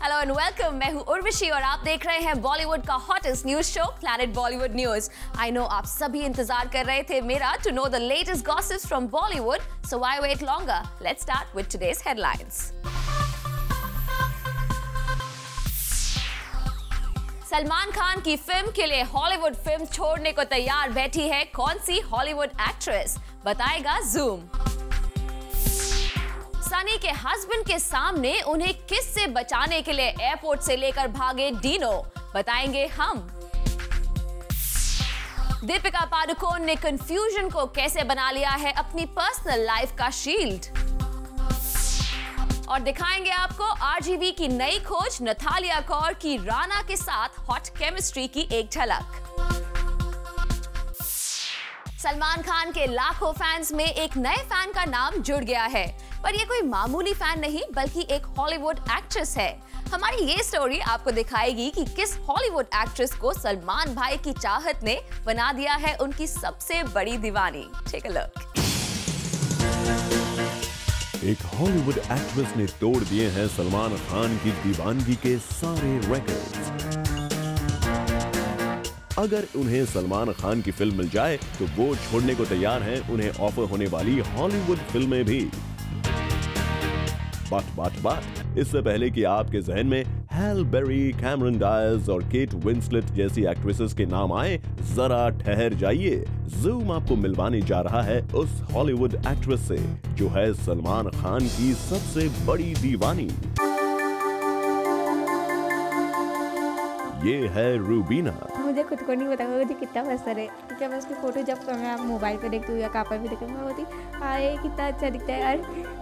Hello and welcome. मैं हूं उर्वशी और आप देख रहे हैं बॉलीवुड का hottest news show planet Bollywood news. I know आप सभी इंतजार कर रहे थे मेरा to know the latest gossips from Bollywood, so why wait longer? Let's start with today's headlines. Salman Khan की फिल्म के लिए हॉलीवुड फिल्म छोड़ने को तैयार बैठी है कौन सी हॉलीवुड एक्ट्रेस, बताएगा जूम। सनी के हस्बैंड के सामने उन्हें किस से बचाने के लिए एयरपोर्ट से लेकर भागे डीनो, बताएंगे हम। दीपिका पादुकोण ने कंफ्यूजन को कैसे बना लिया है अपनी पर्सनल लाइफ का शील्ड, और दिखाएंगे आपको आरजीवी की नई खोज नथालिया कौर की राणा के साथ हॉट केमिस्ट्री की एक झलक। सलमान खान के लाखों फैंस में एक नए फैन का नाम जुड़ गया है, पर ये कोई मामूली फैन नहीं बल्कि एक हॉलीवुड एक्ट्रेस है। हमारी ये स्टोरी आपको दिखाएगी कि किस हॉलीवुड एक्ट्रेस को सलमान भाई की चाहत ने बना दिया है उनकी सबसे बड़ी दीवानी। Take a look. एक हॉलीवुड एक्ट्रेस ने तोड़ दिए हैं सलमान खान की दीवानगी के सारे रिकॉर्ड्स। अगर उन्हें सलमान खान की फिल्म मिल जाए तो वो छोड़ने को तैयार हैं उन्हें ऑफर होने वाली हॉलीवुड फिल्में भी। बात इससे पहले कि आपके जहन में हैल बेरी, कैमरन डायस और केट विंसलेट जैसी एक्ट्रेसेस के नाम आए, जरा ठहर जाइए। जूम आपको मिलवाने जा रहा है उस हॉलीवुड एक्ट्रेस से जो है सलमान खान की सबसे बड़ी दीवानी। ये है रूबीना। मुझे खुद को नहीं पता मुझे कितना पसंद है, क्योंकि मैं उसकी फोटो जब मैं मोबाइल पे देखती हूँ या कहाँ पर भी देखती हूँ मैं होती हाँ ये कितना अच्छा दिखता है यार।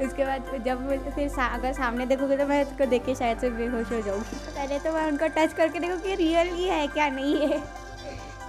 उसके बाद जब मैं फिर अगर सामने देखूँगी तो मैं उसको देख के शायद से बेहोश हो जाऊँगी। पहले तो मैं उनको टच करके देखूँ कि रियल ही है क्या नहीं है।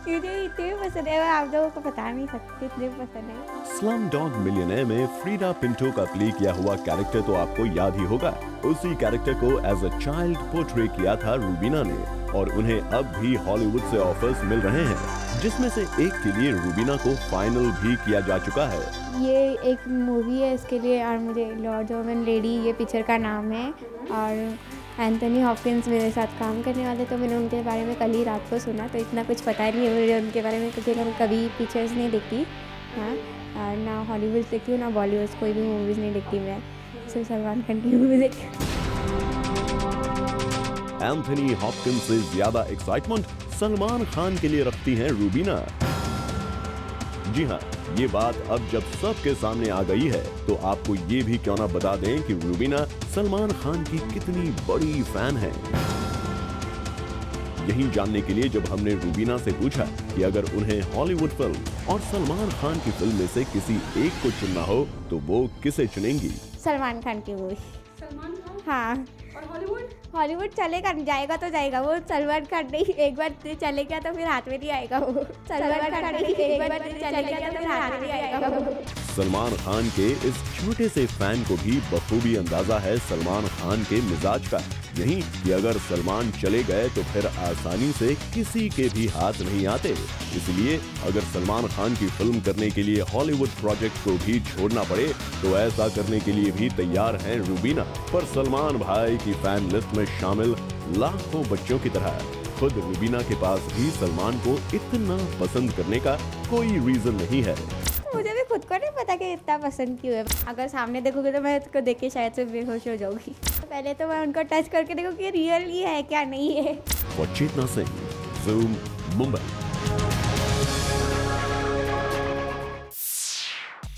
मुझे इतने पसंद है, आप लोगों को बता नहीं सकते इतने पसंद है। स्लमडॉग मिलियनेयर में फ्रीडा पिंटो का प्ले किया हुआ कैरेक्टर तो आपको याद ही होगा। उसी कैरेक्टर को एज अ चाइल्ड पोर्ट्रे किया था रूबीना ने, और उन्हें अब भी हॉलीवुड से ऑफर्स मिल रहे हैं, जिसमें से एक के लिए रूबीना को फाइनल भी किया जा चुका है। ये एक मूवी है इसके लिए, और मुझे लॉर्ड ऑफ एन लेडी ये पिक्चर का नाम है, और एंथनी हॉपकिंस मेरे साथ काम करने वाले, तो मैंने उनके बारे में कल ही रात को सुना, तो इतना कुछ पता नहीं है मुझे उनके बारे में, क्योंकि मैं कभी पिक्चर्स नहीं देखती। हाँ, और ना हॉलीवुड देखती हूँ ना बॉलीवुड, कोई भी मूवीज़ नहीं देखती मैं, सिर्फ सलमान खान की मूवी देखती हूँ। एंथनी हॉपकिंस से ज्यादा एक्साइटमेंट सलमान खान के लिए रखती हैं रूबीना। जी हाँ, ये बात अब जब सबके सामने आ गई है तो आपको ये भी क्यों ना बता दें कि रूबीना सलमान खान की कितनी बड़ी फैन है। यही जानने के लिए जब हमने रूबीना से पूछा कि अगर उन्हें हॉलीवुड फिल्म और सलमान खान की फिल्म में से किसी एक को चुनना हो तो वो किसे चुनेंगी? सलमान खान की मूवी। सलमान खान? हाँ। और हॉलीवुड? हॉलीवुड चलेगा, जाएगा तो जाएगा, वो सलमान खान नहीं, एक बार चलेगा तो फिर हाथ में नहीं आएगा वो। सलमान खान नहीं, एक बार चलेगा तो फिर हाथ में नहीं आएगा वो। सलमान खान के इस छोटे से फैन को भी बखूबी अंदाजा है सलमान खान के मिजाज का, यही कि अगर सलमान चले गए तो फिर आसानी से किसी के भी हाथ नहीं आते। इसलिए अगर सलमान खान की फिल्म करने के लिए हॉलीवुड प्रोजेक्ट को भी छोड़ना पड़े तो ऐसा करने के लिए भी तैयार हैं रूबीना। पर सलमान भाई की फैन लिस्ट में शामिल लाखों बच्चों की तरह खुद रूबीना के पास भी सलमान को इतना पसंद करने का कोई रीजन नहीं है। मुझे भी खुद को नहीं पता कि इतना पसंद क्यों है। अगर सामने देखोगे तो मैं उसको देख के शायद से बेहोश हो जाऊंगी। पहले तो मैं उनको टच करके देखूं कि रियल ही है क्या नहीं है। और Chetna Singh, Zoom, Mumbai.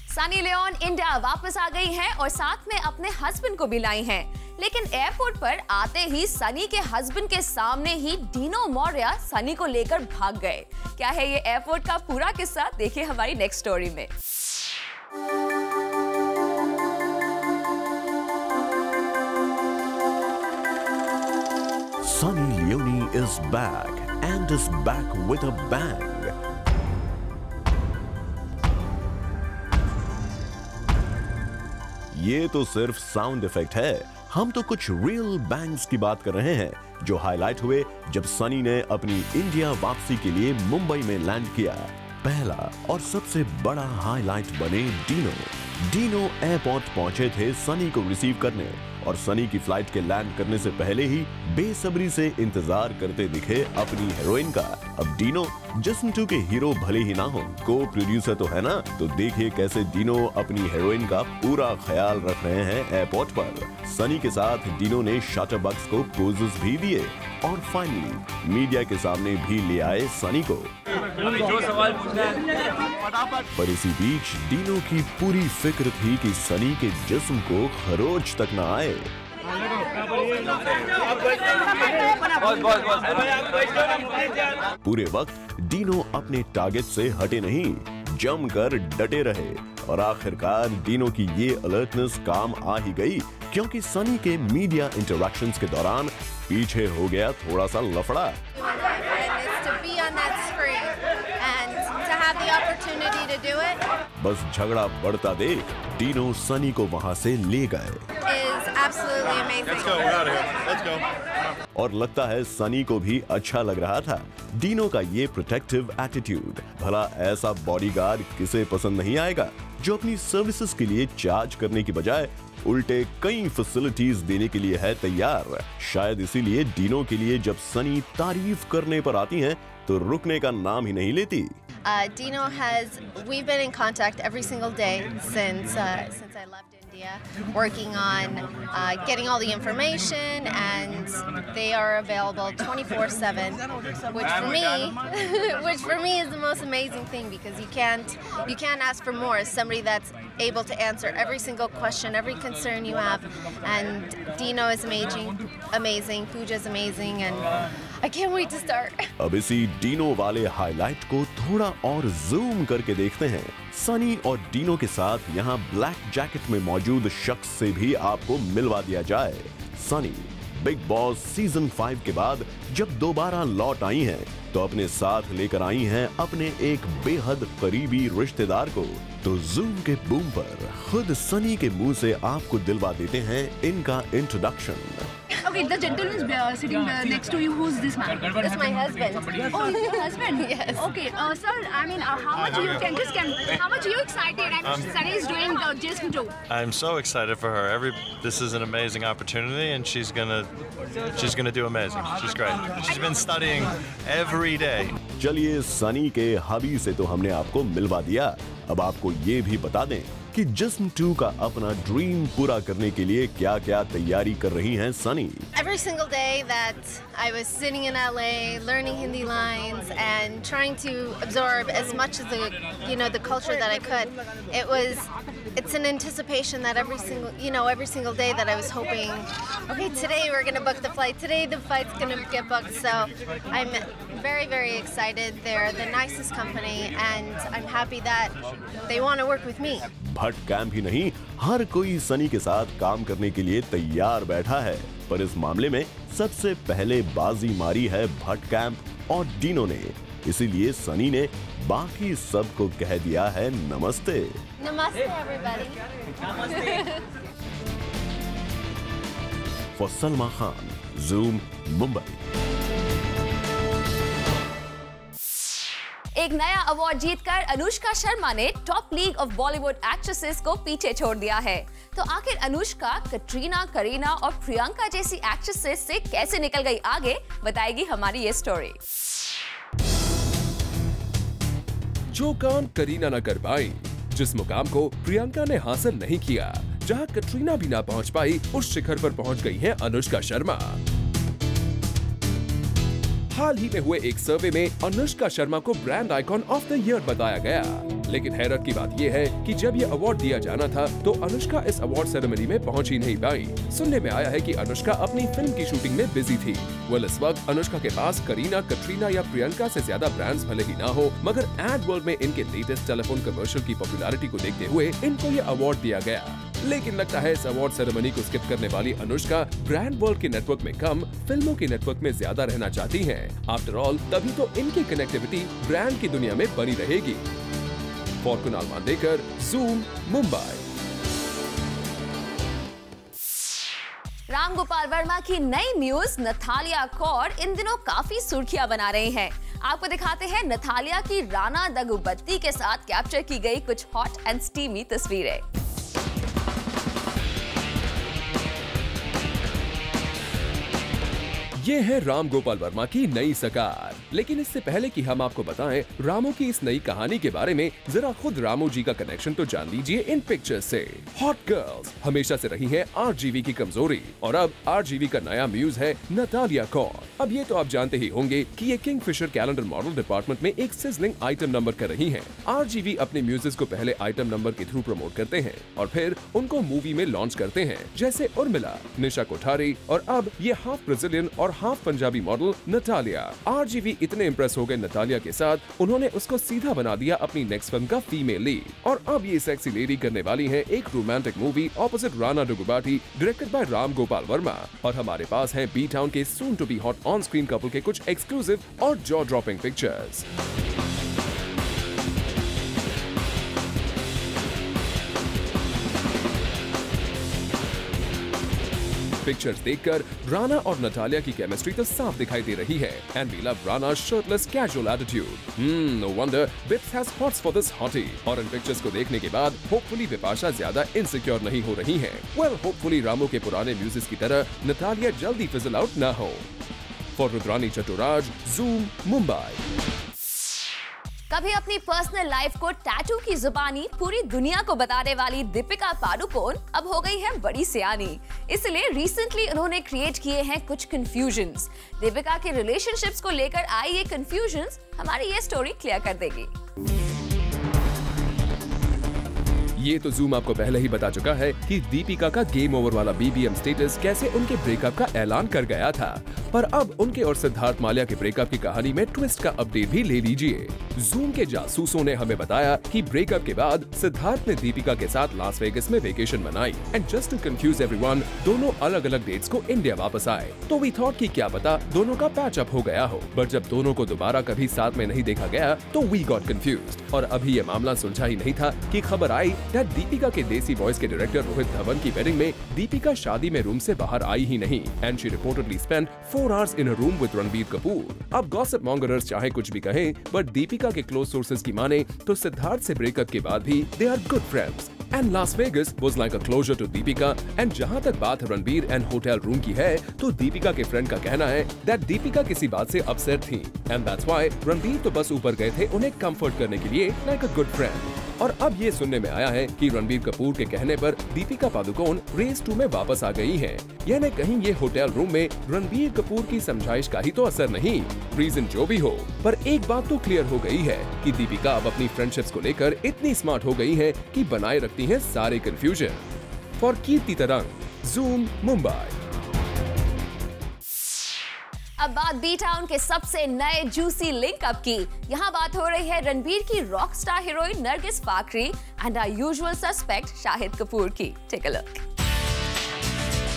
Sunny Leone India वापस आ गई हैं और साथ में अपने हस्बैंड को भी लाई हैं, लेकिन एयरपोर्ट पर आते ही सनी के हस्बैंड के सामने ही डीनो मौर्य सनी को लेकर भाग गए। क्या है ये एयरपोर्ट का पूरा किस्सा, देखिए हमारी नेक्स्ट स्टोरी में। Sunny Leone is back and is back with a bang. ये तो सिर्फ साउंड इफेक्ट है, हम तो कुछ रियल बैंग्स की बात कर रहे हैं जो हाईलाइट हुए जब सनी ने अपनी इंडिया वापसी के लिए मुंबई में लैंड किया। पहला और सबसे बड़ा हाईलाइट बने डीनो। डीनो एयरपोर्ट पहुंचे थे सनी को रिसीव करने और सनी की फ्लाइट के लैंड करने से पहले ही बेसब्री से इंतजार करते दिखे अपनी हीरोइन का। अब डीनो जिस्म 2 के हीरो भले ही ना हो, को प्रोड्यूसर तो है ना, तो देखिए कैसे डीनो अपनी हीरोइन का पूरा ख्याल रख रहे हैं एयरपोर्ट पर। सनी के साथ डीनो ने शटरबक्स को पोजेस भी दिए और फाइनली मीडिया के सामने भी ले आए सनी को। जो सवाल पूछना है। पर इसी बीच डीनो की पूरी फिक्र थी कि सनी के जिस्म को खरोच तक न आए। पूरे वक्त डीनो अपने टारगेट से हटे नहीं, जमकर डटे रहे और आखिरकार डीनो की ये अलर्टनेस काम आ ही गई, क्योंकि सनी के मीडिया इंटरैक्शंस के दौरान पीछे हो गया थोड़ा सा लफड़ा। बस झगड़ा बढ़ता देख डीनो सनी को वहां से ले गए और लगता है सनी को भी अच्छा लग रहा था डीनो का ये प्रोटेक्टिव एटीट्यूड। भला ऐसा बॉडीगार्ड किसे पसंद नहीं आएगा जो अपनी सर्विसेज के लिए चार्ज करने की बजाय उल्टे कई फैसिलिटीज देने के लिए है तैयार। शायद इसीलिए डीनो के लिए जब सनी तारीफ करने पर आती हैं तो रुकने का नाम ही नहीं लेती। We've been in contact every single day since I left India, working on getting all the information, and they are available 24/7, which for me is the most amazing thing, because you can't ask for more as somebody that's able to answer every single question, every concern you have. And Dino is amazing, Pooja is amazing, and I can't wait to start. अब इसी Dino वाले highlight को थोड़ा और zoom करके देखते हैं। सनी और डीनो के साथ यहाँ ब्लैक जैकेट में मौजूद शख्स से भी आपको मिलवा दिया जाए। सनी बिग बॉस सीजन 5 के बाद जब दोबारा लौट आई हैं, तो अपने साथ लेकर आई हैं अपने एक बेहद करीबी रिश्तेदार को। तो जूम के बूम पर खुद सनी के मुंह से आपको दिलवा देते हैं इनका introduction. Okay, the gentleman sitting next to you, who's this man? That's my husband. Oh, your husband? Yes. Okay, sir, I mean, how much you excited and Sunny is doing just to? I'm so excited for her. This is an amazing opportunity, and she's gonna do amazing. She's great. She's been studying every day. चलिए सनी के हबी से तो हमने आपको मिलवा दिया, अब आपको ये भी बता दें कि जिस्म 2 का अपना ड्रीम पूरा करने के लिए क्या-क्या तैयारी कर रही हैं Sunny. Every single day that I was sitting in LA, learning Hindi lines and trying to absorb as much of the culture that I could. It's an anticipation that every single day that I was hoping, okay, today we're going to book the flight. Today the flight's going to get booked. So I'm very, very excited. They're the nicest company, and I'm happy that they want to work with me. Bhatt camp ही नहीं, हर कोई सनी के साथ काम करने के लिए तैयार बैठा है, पर इस मामले में सबसे पहले बाजी मारी है भट्ट कैंप और डीनो ने। इसीलिए सनी ने बाकी सबको कह दिया है नमस्ते। Namaste, everybody. For Salma Khan, Zoom, Mumbai. एक नया अवार्ड जीतकर अनुष्का शर्मा ने top league of Bollywood actresses को पीछे छोड़ दिया है। तो आखिर अनुष्का कटरीना, करीना और प्रियंका जैसी एक्ट्रेसेस से कैसे निकल गई आगे, बताएगी हमारी ये स्टोरी। जो काम करीना न कर पाई, जिस मुकाम को प्रियंका ने हासिल नहीं किया, जहां कटरीना भी ना पहुंच पाई, उस शिखर पर पहुंच गई है अनुष्का शर्मा। हाल ही में हुए एक सर्वे में अनुष्का शर्मा को brand icon of the year बताया गया। लेकिन हैरत की बात यह है कि जब ये अवार्ड दिया जाना था तो अनुष्का इस अवार्ड सेरेमनी में पहुंच ही नहीं पाई। सुनने में आया है कि अनुष्का अपनी फिल्म की शूटिंग में बिजी थी। इस वक्त अनुष्का के पास करीना, कटरीना या प्रियंका से ज्यादा ब्रांड्स भले ही ना हो, मगर एड वर्ल्ड में इनके लेटेस्ट टेलीफोन कमर्शियल की पॉपुलैरिटी को देखते हुए इनको ये अवार्ड दिया गया। लेकिन लगता है इस अवार्ड सेरेमनी को स्किप करने वाली अनुष्का ब्रांड वर्ल्ड के नेटवर्क में कम, फिल्मों के नेटवर्क में ज्यादा रहना चाहती हैं। आफ्टर ऑल तभी तो इनकी कनेक्टिविटी ब्रांड की दुनिया में बनी रहेगी। For Kunal Mandekar, Zoom, Mumbai. राम गोपाल वर्मा की नई न्यूज नथालिया कौर इन दिनों काफी सुर्खियां बना रही हैं। आपको दिखाते हैं नथालिया की राणा दगुबत्ती के साथ कैप्चर की गई कुछ हॉट एंड स्टीमी तस्वीरें। ये है राम गोपाल वर्मा की नई सकार। लेकिन इससे पहले कि हम आपको बताएं रामू की इस नई कहानी के बारे में, जरा खुद रामू जी का कनेक्शन तो जान लीजिए इन पिक्चर्स से। हॉट गर्ल्स हमेशा से रही है आरजीवी की कमजोरी और अब आरजीवी का नया म्यूज है नतालिया कौर। अब ये तो आप जानते ही होंगे कि ये किंगफिशर कैलेंडर मॉडल डिपार्टमेंट में एक सिजलिंग आइटम नंबर कर रही हैं। आरजीवी अपने म्यूजिक को पहले आइटम नंबर के थ्रू प्रमोट करते हैं और फिर उनको मूवी में लॉन्च करते हैं, जैसे उर्मिला, निशा कोठारी और अब ये हाफ ब्राजीलियन और half Punjabi model Natalia. RGV इतने इम्प्रेस हो गए नतालिया के साथ, उन्होंने उसको सीधा बना दिया अपनी नेक्स्ट फिल्म का फीमेल लीड। और अब ये सेक्सी लेडी करने वाली है एक romantic movie opposite Rana Daggubati, directed by Ram Gopal Varma. और हमारे पास है बी टाउन के soon to be hot on screen couple के कुछ एक्सक्लूसिव और जॉ ड्रॉपिंग पिक्चर्स। पिक्चर्स देखकर राणा और नतालिया की केमिस्ट्री तो साफ दिखाई दे रही है। And we love Rana shirtless casual attitude. No wonder bits has hots for this hottie. और इन पिक्चर्स को देखने के बाद होपफुली विपाशा ज्यादा इनसिक्योर नहीं हो रही हैं। वेल होपफुली रामू के पुराने म्यूजिक की तरह नतालिया जल्दी फिजल आउट ना हो। For Rudrani Chattoraj, zoom, Mumbai. कभी अपनी पर्सनल लाइफ को टैटू की जुबानी पूरी दुनिया को बताने वाली दीपिका पादुकोण अब हो गई है बड़ी सियानी। इसलिए रिसेंटली उन्होंने क्रिएट किए हैं कुछ कंफ्यूजन्स। दीपिका के रिलेशनशिप्स को लेकर आई ये कंफ्यूजन्स हमारी ये स्टोरी क्लियर कर देगी। ये तो ज़ूम आपको पहले ही बता चुका है कि दीपिका का गेम ओवर वाला BBM स्टेटस कैसे उनके ब्रेकअप का ऐलान कर गया था। पर अब उनके और सिद्धार्थ माल्या के ब्रेकअप की कहानी में ट्विस्ट का अपडेट भी ले लीजिए। ज़ूम के जासूसों ने हमें बताया कि ब्रेकअप के बाद सिद्धार्थ ने दीपिका के साथ लास वेगस में वेकेशन मनाई and just to confuse everyone, दोनों अलग अलग डेट्स को इंडिया वापस आए। तो वी थॉट कि क्या पता दोनों का पैच अप हो गया हो। बट जब दोनों को दोबारा कभी साथ में नहीं देखा गया तो वी गॉट कंफ्यूज्ड। और अभी ये मामला सुलझा ही नहीं था कि खबर आई दैट दीपिका के देसी बॉयज के डायरेक्टर रोहित धवन की वेडिंग में दीपिका शादी में रूम से बाहर आई ही नहीं and she reportedly spent 4 hours in a room with Ranbir Kapoor. अब गॉसिप मॉन्गरर्स चाहे कुछ भी कहें, बट दीपिका के क्लोज सोर्सेज की माने तो सिद्धार्थ से ब्रेकअप के बाद भी they are good friends and Las Vegas was like a closer to Deepika. And जहां तक बात रणबीर एंड होटल रूम की है तो दीपिका के फ्रेंड का कहना है दैट दीपिका किसी बात से अपसेट थी एंड दैट्स व्हाई रणबीर तो बस ऊपर गए थे उन्हें कंफर्ट करने के लिए लाइक अ गुड फ्रेंड। और अब ये सुनने में आया है कि रणबीर कपूर के कहने पर दीपिका पादुकोण रेस 2 में वापस आ गई हैं। यानी कहीं ये होटल रूम में रणबीर कपूर की समझाइश का ही तो असर नहीं। रीजन जो भी हो, पर एक बात तो क्लियर हो गई है कि दीपिका अब अपनी फ्रेंडशिप्स को लेकर इतनी स्मार्ट हो गई है कि बनाए रखती है सारे कंफ्यूजन। फॉर कीर्ति तरंग, ज़ूम, मुंबई। अब बात बी टाउन के सबसे नए जूसी लिंकअप की। यहाँ बात हो रही है रणबीर की rock star heroine Nargis Fakhri and our usual suspect Shahid Kapoor की। Take a look.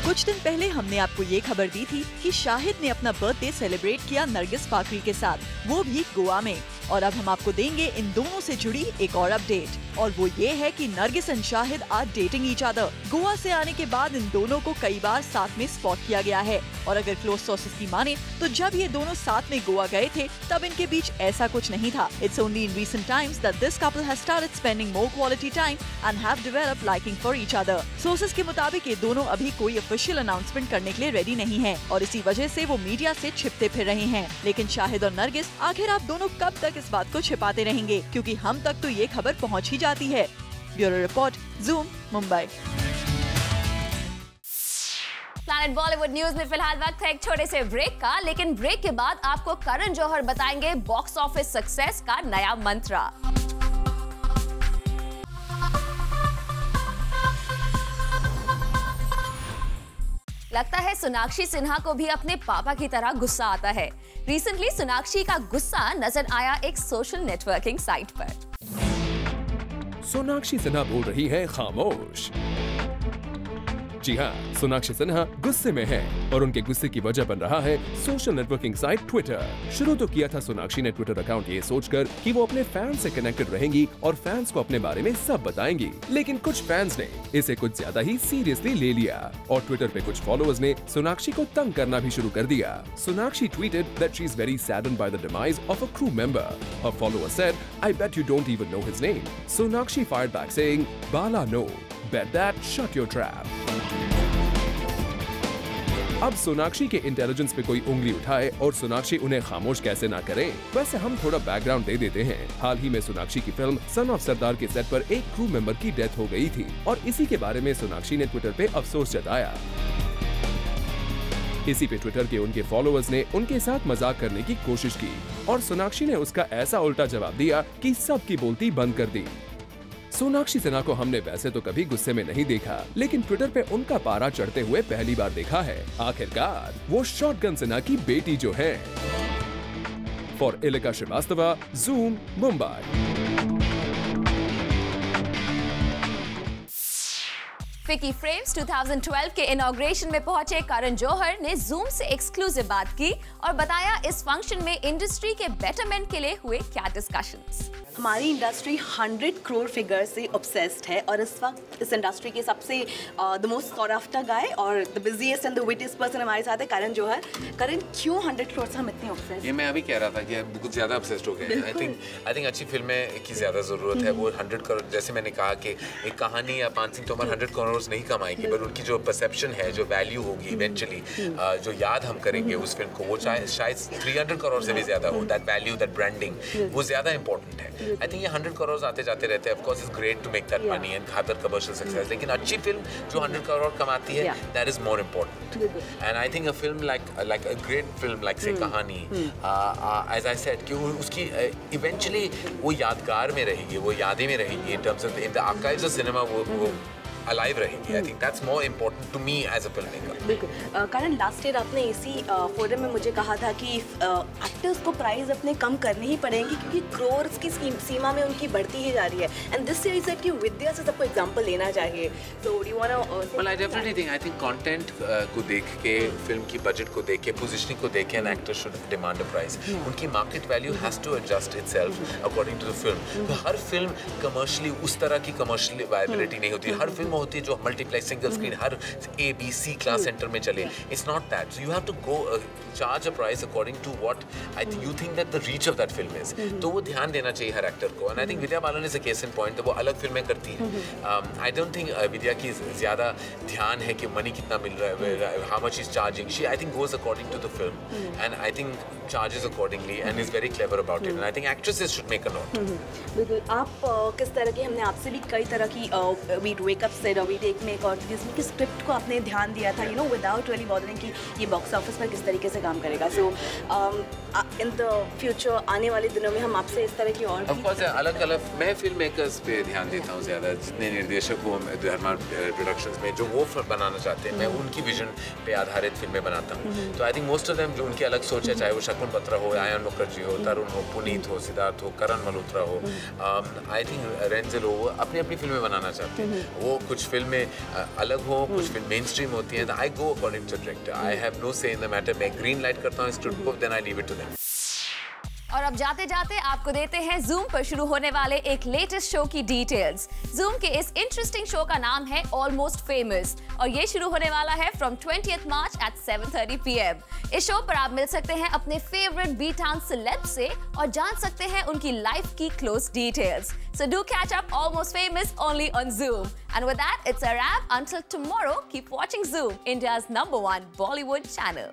कुछ दिन पहले हमने आपको ये खबर दी थी कि शाहिद ने अपना बर्थडे सेलिब्रेट किया नरगिस फाकरी के साथ, वो भी गोवा में। और अब हम आपको देंगे इन दोनों से जुड़ी एक और अपडेट, और वो ये है कि Nargis and Shahid are dating each other. Goa से आने के बाद इन दोनों को कई बार साथ में स्पॉट किया गया है। और अगर क्लोज सोर्सेज की माने तो जब ये दोनों साथ में गोवा गए थे तब इनके बीच ऐसा कुछ नहीं था। It's only in recent times that this couple has started spending more quality time and have developed liking for each other. Sources के मुताबिक ये दोनों अभी कोई ऑफिशियल अनाउंसमेंट करने के लिए रेडी नहीं है और इसी वजह से वो मीडिया से छिपते फिर रहे हैं। लेकिन शाहिद और नरगिस, आखिर आप दोनों कब तक इस बात को छिपाते रहेंगे, क्योंकि हम तक तो ये खबर पहुंच ही जाती है। Bureau report, zoom, Mumbai. Planet Bollywood news में फिलहाल वक्त है एक छोटे से ब्रेक का, लेकिन ब्रेक के बाद आपको करण जौहर बताएंगे बॉक्स ऑफिस सक्सेस का नया मंत्र। लगता है सोनाक्षी सिन्हा को भी अपने पापा की तरह गुस्सा आता है। रिसेंटली सोनाक्षी का गुस्सा नजर आया एक सोशल नेटवर्किंग साइट पर। सोनाक्षी सिन्हा बोल रही है खामोश। जी हाँ, सोनाक्षी सिन्हा गुस्से में है और उनके गुस्से की वजह बन रहा है सोशल नेटवर्किंग साइट ट्विटर। शुरू तो किया था सोनाक्षी ने ट्विटर अकाउंट ये सोचकर कि वो अपने फैंस से कनेक्टेड रहेंगी और फैंस को अपने बारे में सब बताएंगी, लेकिन कुछ फैंस ने इसे कुछ ज्यादा ही सीरियसली ले लिया और ट्विटर पे कुछ फॉलोअर्स ने सोनाक्षी को तंग करना भी शुरू कर दिया। Sonakshi tweeted that she is very saddened by the demise of a crew member. A follower said, "I bet you don't even know his name." Sonakshi fired back saying, "Bala, no. Bet that. Shut your trap." अब सोनाक्षी के intelligence पे कोई उंगली उठाए और सोनाक्षी उन्हें खामोश कैसे ना करे। वैसे हम थोड़ा बैकग्राउंड दे देते हैं। हाल ही में सोनाक्षी की फिल्म सन ऑफ सरदार के सेट पर एक क्रू मेंबर की डेथ हो गई थी और इसी के बारे में सोनाक्षी ने ट्विटर पे अफसोस जताया। इसी पे ट्विटर के उनके फॉलोअर्स ने उनके साथ मजाक करने की कोशिश की और सोनाक्षी ने उसका ऐसा उल्टा जवाब दिया कि सबकी बोलती बंद कर दी। सोनाक्षी सिन्हा को हमने वैसे तो कभी गुस्से में नहीं देखा, लेकिन ट्विटर पे उनका पारा चढ़ते हुए पहली बार देखा है। आखिरकार वो शॉटगन सिन्हा की बेटी जो है। For Ilika Srivastava, Zoom, Mumbai. Vicky frames 2012 के इनॉग्रेशन में पहुंचे करण जौहर ने ज़ूम से एक्सक्लूसिव बात की और बताया इस फंक्शन में इंडस्ट्री के बेटरमेंट के लिए हुए क्या डिस्कशंस। हमारी इंडस्ट्री 100 करोड़ फिगर से ऑब्सेस्ड है और इस वक्त इस इंडस्ट्री के सबसे the most sought after guy और the busiest and the wittiest person हमारे साथ है करण जौहर। करण, क्यों 100 करोड़ से हम इतने ऑब्सेस्ड? ये मैं अभी कह रहा था कि कुछ ज़्यादा ऑब्सेस्ड हो गए। आई थिंक अच्छी फिल्में की ज़्यादा ज़रूरत है। वो 100 करोड़, जैसे मैंने कहा कि एक कहानी या पान सिंह तोमर 100 करोड़ नहीं कमाएगी, पर उनकी जो परसेप्शन है, जो वैल्यू होगी इवेंचुअली, जो याद हम करेंगे उस फिल्म को, वो शायद 300 करोड़ से भी ज़्यादा हो। दैट वैल्यू, दैट ब्रांडिंग, वो ज़्यादा इंपॉर्टेंट है। आई थिंक ये 100 करोड़ आते जाते रहते हैं। Of course it's great to make that money and खातर कमर्शियल सक्सेस, लेकिन अच्छी फिल्म जो 100 करोड़ कमाती है, that is more important. And I think a film like a great film like say Kahaani, as I said, कि उसकी इवेंचुअली वो यादगार में रहेगी, वो यादें में रहेगी in terms of in the archives of cinema, वो अलाइव रहेगी। I think that's more important to me as a filmmaker. बिल्कुल। कारण लास्ट ईयर आपने इसी फोरम में मुझे कहा था कि एक्टर्स को प्राइस अपने कम करने ही पड़ेंगे क्योंकि क्रोर्स की सीमा में उनकी बढ़ती ही जा रही है। एंड दिस ईयर सेड कि विद्या से सबको एग्जांपल लेना चाहिए। So do you want to? Well, I definitely think, I think content को देख के, फिल्म की बजट को देख के, पोजीशनिंग को देख के an actor should demand a price. उनकी market value has to adjust itself according to the film. तो हर फिल्म कमर्शियली उस तरह की कमर्शियल वायबिलिटी नहीं होती। हर फिल्म होती है जो मल्टीप्लेक्स, सिंगल स्क्रीन, हर ABC क्लास सेंटर में चले। It's not that. So you have to go charge a price according to what you think that the reach of that film is. तो वो ध्यान देना चाहिए हर एक्टर को। And I think Vidya Balan is a case in point. वो अलग फिल्में करती है। आई डोंट थिंक विद्या की ज़्यादा ध्यान है कि मनी कितना मिल रहा है, how much is charging. She I think goes according to the film and I think charges accordingly and is very clever about it. And I think actresses should make a note. बिल्कुल। आप किस तरह की, हमने आपसे भी कई तरह की वी वेक अप से वी टेक में और जिसमें कि स्क्रिप्ट को आपने ध्यान दिया था, विदाउट रियली बॉदरिंग कि ये बॉक्स ऑफिस पर किस तरीके से काम करेगा। सो इन द फ्यूचर, आने वाले दिनों में हम आपसे इस तरह की और ऑफ कोर्स अलग अलग, मैं फिल्म मेकर्स पे ध्यान देता हूँ ज़्यादा। जितने निर्देशक हो धर्मा प्रोडक्शंस में जो वो बनाना चाहते हैं, मैं उनकी विजन पे आधारित फिल्में बनाता हूँ। तो I think most of them जो उनकी अलग सोच है, चाहे वो शकुन बत्रा हो, आयन मुखर्जी हो, तरुण हो, पुनीत हो, सिद्धार्थ हो, करण मल्होत्रा हो, आई थिंक रेंजल हो, वो अपनी अपनी फिल्में बनाना चाहते हैं। वो कुछ फिल्में अलग हो, कुछ फिल्म मेन स्ट्रीम होती है। I go according to director. I have no say in the matter. मैं ग्रीन लाइट करता हूँ स्क्रिप्ट को, then I leave it to them. और अब जाते जाते आपको देते हैं ज़ूम पर शुरू होने वाले एक लेटेस्ट शो की डिटेल्स। ज़ूम के इस इंटरेस्टिंग शो का नाम है ऑलमोस्ट फेमस और ये शुरू होने वाला है from 20th March at 7:30 PM। इस शो पर आप मिल सकते हैं अपने फेवरेट बी टाउन सेलेब से और जान सकते हैं उनकी लाइफ की close details. So do catch up Almost Famous only on Zoom. And with that, it's a wrap. Until tomorrow, keep watching Zoom, India's #1 Bollywood channel.